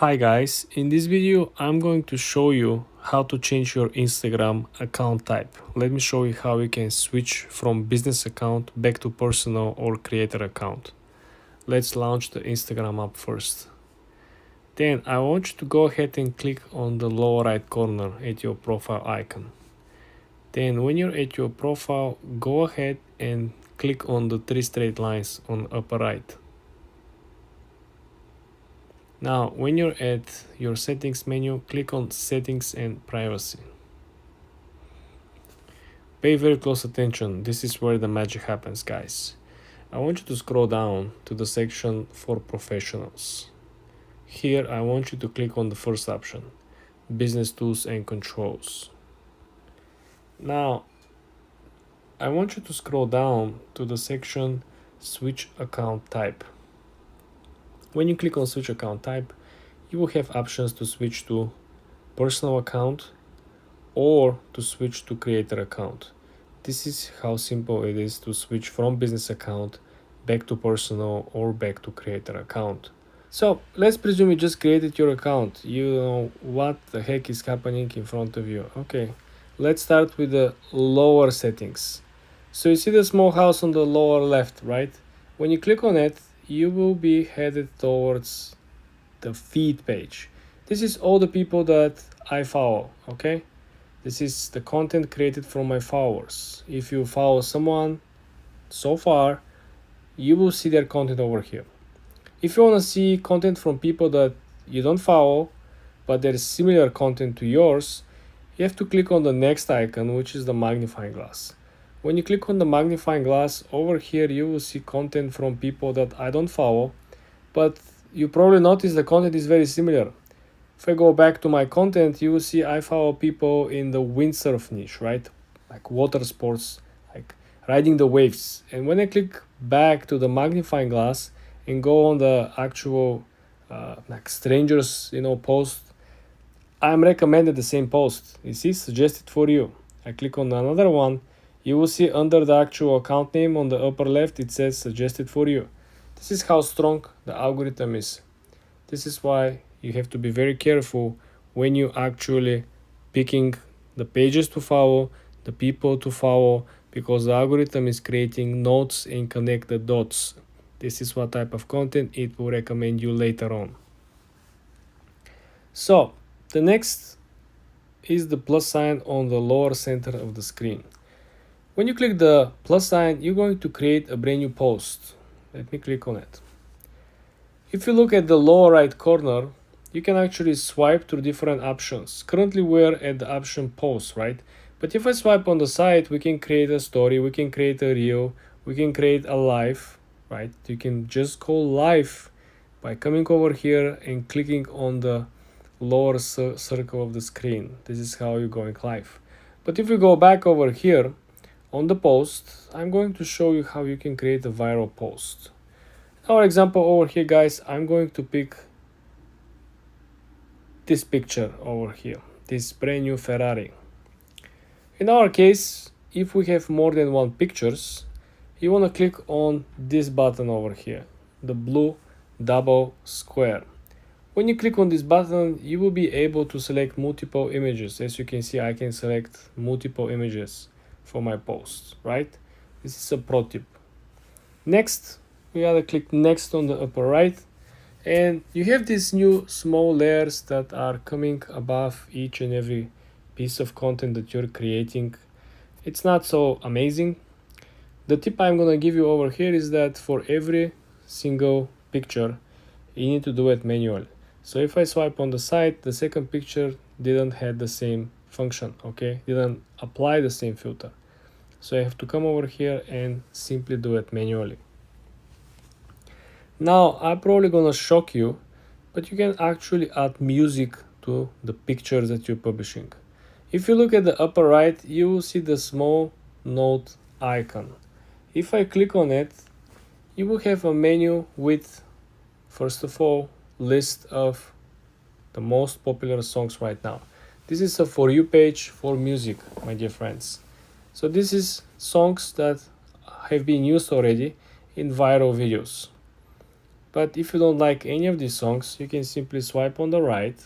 Hi guys, in this video I'm going to show you how to change your Instagram account type. Let me show you how you can switch from business account back to personal or creator account. Let's launch the Instagram app first. Then I want you to go ahead and click on the lower right corner at your profile icon. Then when you're at your profile, go ahead and click on the three straight lines on upper right. Now, when you're at your settings menu, click on settings and privacy. Pay very close attention. This is where the magic happens, guys. I want you to scroll down to the section for professionals. Here, I want you to click on the first option, business tools and controls. Now, I want you to scroll down to the section switch account type. When you click on switch account type, you will have options to switch to personal account or to switch to creator account. This is how simple it is to switch from business account back to personal or back to creator account. So let's presume you just created your account. You know what the heck is happening in front of you. Okay, let's start with the lower settings. So you see the small house on the lower left, right? When you click on it, you will be headed towards the feed page. This is all the people that I follow, okay? This is the content created from my followers. If you follow someone so far, you will see their content over here. If you want to see content from people that you don't follow, but there is similar content to yours, you have to click on the next icon, which is the magnifying glass. When you click on the magnifying glass, over here you will see content from people that I don't follow, but you probably notice the content is very similar. If I go back to my content, you will see I follow people in the windsurf niche, right? Like water sports, like riding the waves. And when I click back to the magnifying glass and go on the actual like strangers, post, I'm recommended the same post. You see, suggested for you. I click on another one. You will see under the actual account name on the upper left, it says suggested for you. This is how strong the algorithm is. This is why you have to be very careful when you actually picking the pages to follow, the people to follow, because the algorithm is creating nodes and connect the dots. This is what type of content it will recommend you later on. So the next is the plus sign on the lower center of the screen. When you click the plus sign, you're going to create a brand new post. Let me click on it. If you look at the lower right corner, you can actually swipe through different options. Currently we're at the option post, right? But if I swipe on the side, we can create a story, we can create a reel, we can create a live, right? You can just go live by coming over here and clicking on the lower circle of the screen. This is how you're going live. But if we go back over here on the post, I'm going to show you how you can create a viral post. Our example over here, guys, I'm going to pick this picture over here, this brand new Ferrari. In our case, if we have more than one pictures, you want to click on this button over here, the blue double square. When you click on this button, you will be able to select multiple images. As you can see, I can select multiple images for my posts, right? This is a pro tip. Next, we gotta click next on the upper right, and you have these new small layers that are coming above each and every piece of content that you're creating. It's not so amazing. The tip I'm gonna give you over here is that for every single picture, you need to do it manually. So if I swipe on the side, the second picture didn't have the same function, okay? Didn't apply the same filter. So I have to come over here and simply do it manually. Now I'm probably gonna shock you, but you can actually add music to the pictures that you're publishing. If you look at the upper right, you will see the small note icon. If I click on it, you will have a menu with, first of all, list of the most popular songs right now. This is a For You page for music, my dear friends. So this is songs that have been used already in viral videos. But if you don't like any of these songs, you can simply swipe on the right,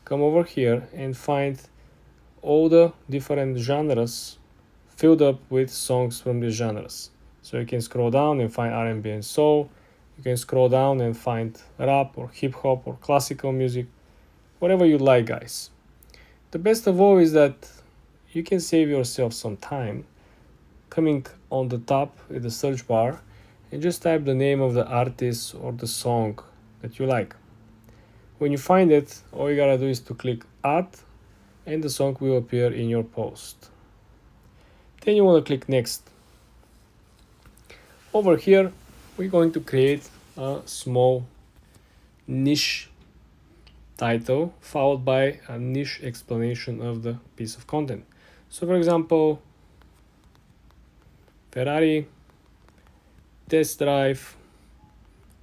come over here and find all the different genres filled up with songs from these genres. So you can scroll down and find R&B and soul. You can scroll down and find rap or hip hop or classical music, whatever you like, guys. The best of all is that you can save yourself some time coming on the top in the search bar and just type the name of the artist or the song that you like. When you find it, all you gotta do is to click add and the song will appear in your post. Then you want to click next. Over here, we're going to create a small niche title followed by a niche explanation of the piece of content. So for example, Ferrari test drive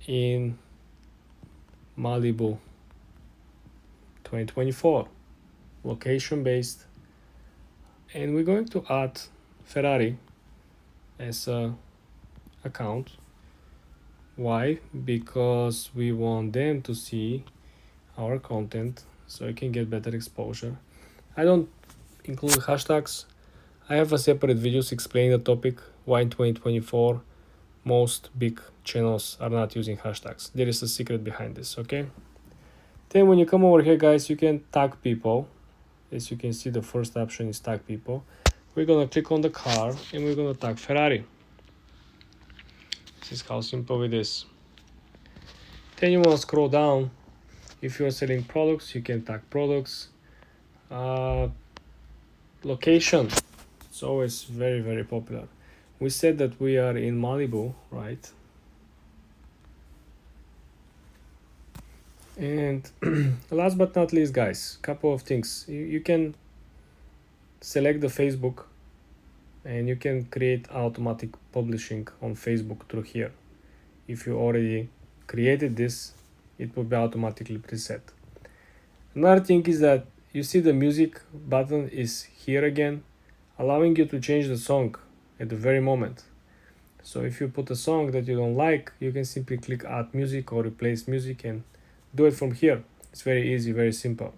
in Malibu 2024, location based, and we're going to add Ferrari as a account. Why? Because we want them to see our content so I can get better exposure. I don't include hashtags. I have a separate videos explaining the topic why in 2024 most big channels are not using hashtags. There is a secret behind this, okay? Then when you come over here, guys, you can tag people. As you can see, the first option is tag people. We're gonna click on the car and we're gonna tag Ferrari. This is how simple it is. Then you wanna scroll down. If you're selling products, you can tag products. Location, it's always very, very popular. We said that we are in Malibu, right? And last but not least, guys, couple of things. You can select the Facebook and you can create automatic publishing on Facebook through here. If you already created this, it will be automatically preset. Another thing is that you see the music button is here again, allowing you to change the song at the very moment. So if you put a song that you don't like, you can simply click add music or replace music and do it from here. It's very easy, very simple.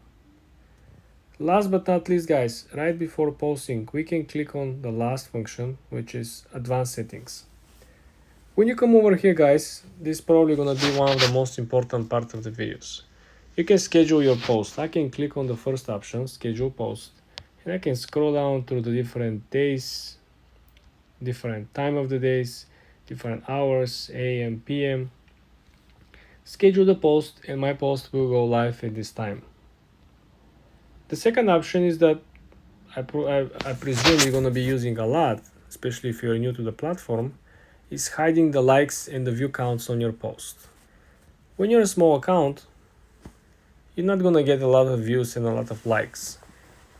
Last but not least, guys, right before posting, we can click on the last function, which is advanced settings. When you come over here, guys, this is probably gonna be one of the most important parts of the videos. You can schedule your post. I can click on the first option, schedule post, and I can scroll down through the different days, different time of the days, different hours, AM, PM. Schedule the post and my post will go live at this time. The second option is that I presume you're going to be using a lot, especially if you're new to the platform, is hiding the likes and the view counts on your post. When you're a small account, you're not going to get a lot of views and a lot of likes.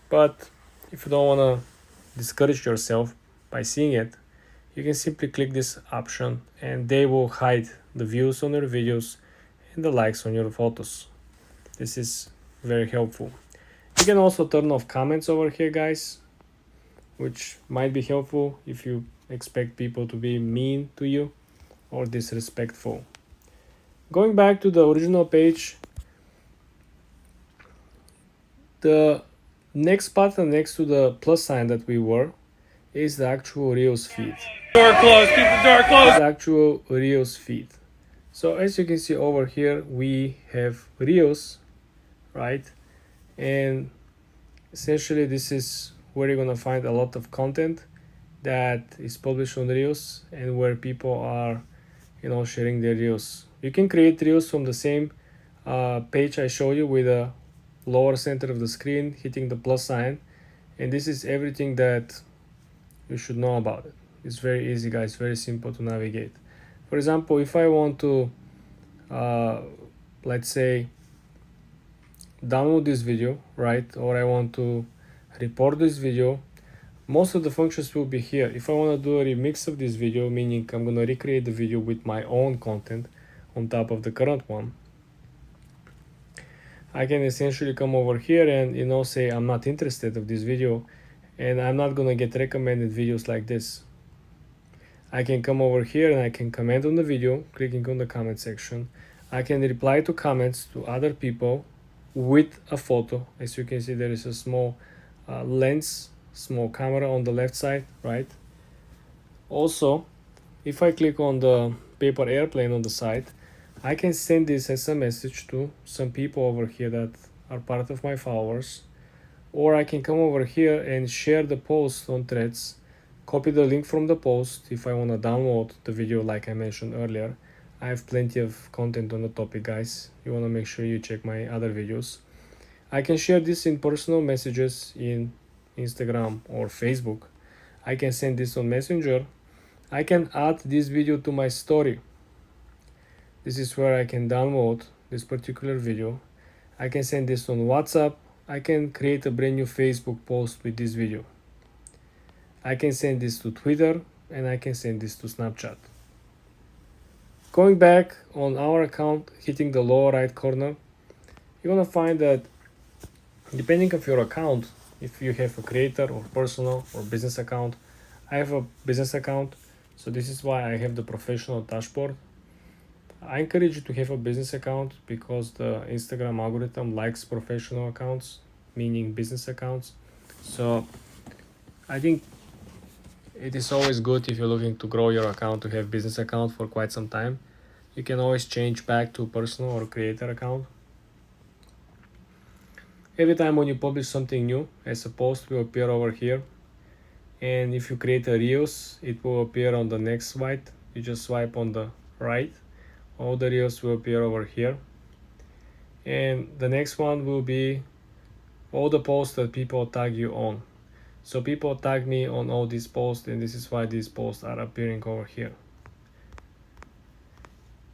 But if you don't want to discourage yourself by seeing it, you can simply click this option and they will hide the views on your videos and the likes on your photos. This is very helpful. You can also turn off comments over here, guys, which might be helpful if you expect people to be mean to you or disrespectful. Going back to the original page, the next button next to the plus sign that we were is the actual Reels feed. Door closed, keep the door closed. The actual Reels feed. So as you can see over here, we have Reels, right? And essentially this is where you're gonna find a lot of content that is published on Reels and where people are, sharing their Reels. You can create Reels from the same page I showed you with the lower center of the screen, hitting the plus sign. And this is everything that you should know about it. It's very easy, guys, very simple to navigate. For example, if I want to, let's say, download this video, right? Or I want to report this video, most of the functions will be here. If I want to do a remix of this video, meaning I'm going to recreate the video with my own content on top of the current one, I can essentially come over here and say I'm not interested of this video and I'm not going to get recommended videos like this. I can come over here and I can comment on the video, clicking on the comment section. I can reply to comments to other people with a photo. As you can see, there is a small lens, small camera on the left side, right? Also, if I click on the paper airplane on the side, I can send this as a message to some people over here that are part of my followers. Or I can come over here and share the post on threads, copy the link from the post if I want to download the video like I mentioned earlier. I have plenty of content on the topic, guys. You want to make sure you check my other videos. I can share this in personal messages in Instagram or Facebook. I can send this on Messenger. I can add this video to my story. This is where I can download this particular video. I can send this on WhatsApp. I can create a brand new Facebook post with this video. I can send this to Twitter and I can send this to Snapchat. Going back on our account, hitting the lower right corner, you're gonna find that depending on your account, if you have a creator or personal or business account, I have a business account, so this is why I have the professional dashboard. I encourage you to have a business account because the Instagram algorithm likes professional accounts, meaning business accounts. So I think it is always good if you're looking to grow your account to have business account for quite some time. You can always change back to personal or creator account. Every time when you publish something new, as a post will appear over here. And if you create a Reels, it will appear on the next swipe. You just swipe on the right. All the Reels will appear over here. And the next one will be all the posts that people tag you on. So people tag me on all these posts, and this is why these posts are appearing over here.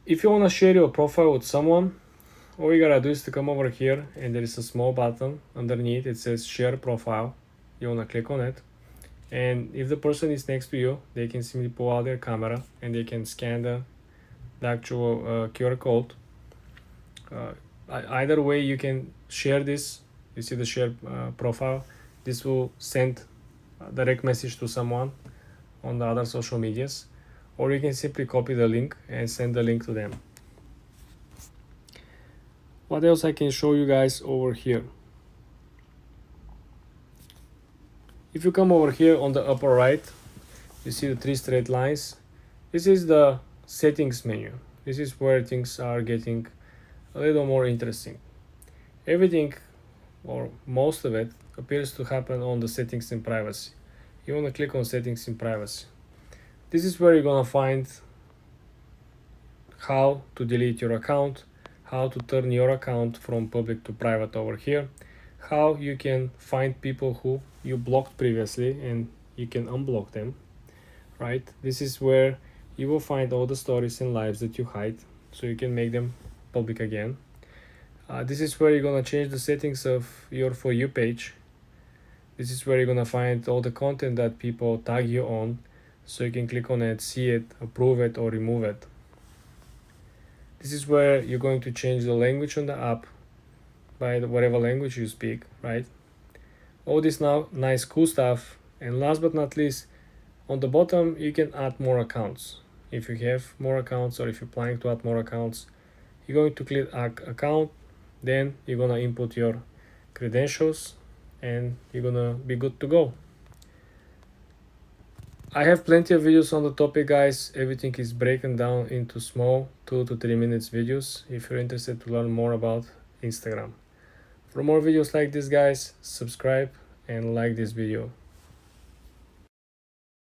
If you want to share your profile with someone, all you gotta do is to come over here and there is a small button underneath. It says share profile. You want to click on it. And if the person is next to you, they can simply pull out their camera and they can scan the actual QR code. Either way, you can share this. You see the share profile. This will send a direct message to someone on the other social medias, or you can simply copy the link and send the link to them. What else I can show you guys over here? If you come over here on the upper right, you see the 3 straight lines. This is the settings menu. This is where things are getting a little more interesting. Everything, or most of it, appears to happen on the settings and privacy. You want to click on settings and privacy. This is where you're gonna find how to delete your account, how to turn your account from public to private over here, how you can find people who you blocked previously and you can unblock them, right? This is where you will find all the stories and lives that you hide, so you can make them public again. This is where you're gonna change the settings of your For You page. This is where you're gonna find all the content that people tag you on, so you can click on it, see it, approve it, or remove it. This is where you're going to change the language on the app by whatever language you speak, right? All this now nice cool stuff. And last but not least, on the bottom you can add more accounts. If you have more accounts or if you're planning to add more accounts, you're going to click add account, then you're gonna input your credentials and you're gonna be good to go. I have plenty of videos on the topic, guys. Everything is broken down into small 2 to 3 minutes videos if you're interested to learn more about Instagram. For more videos like this, guys, subscribe and like this video.